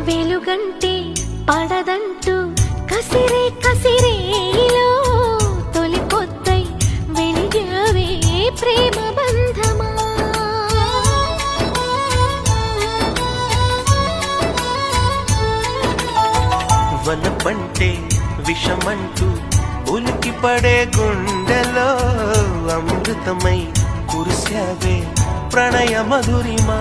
వెలుగంటే పడదంటూ కసిరే కసిరేలో తొలి పొద్దై వెలిగావే ప్రేమ బంధమా. వనపంటే విషమంటూ ఉలికి పడే గుండెలో అమృతమై కురిసావే ప్రణయ మధురిమా.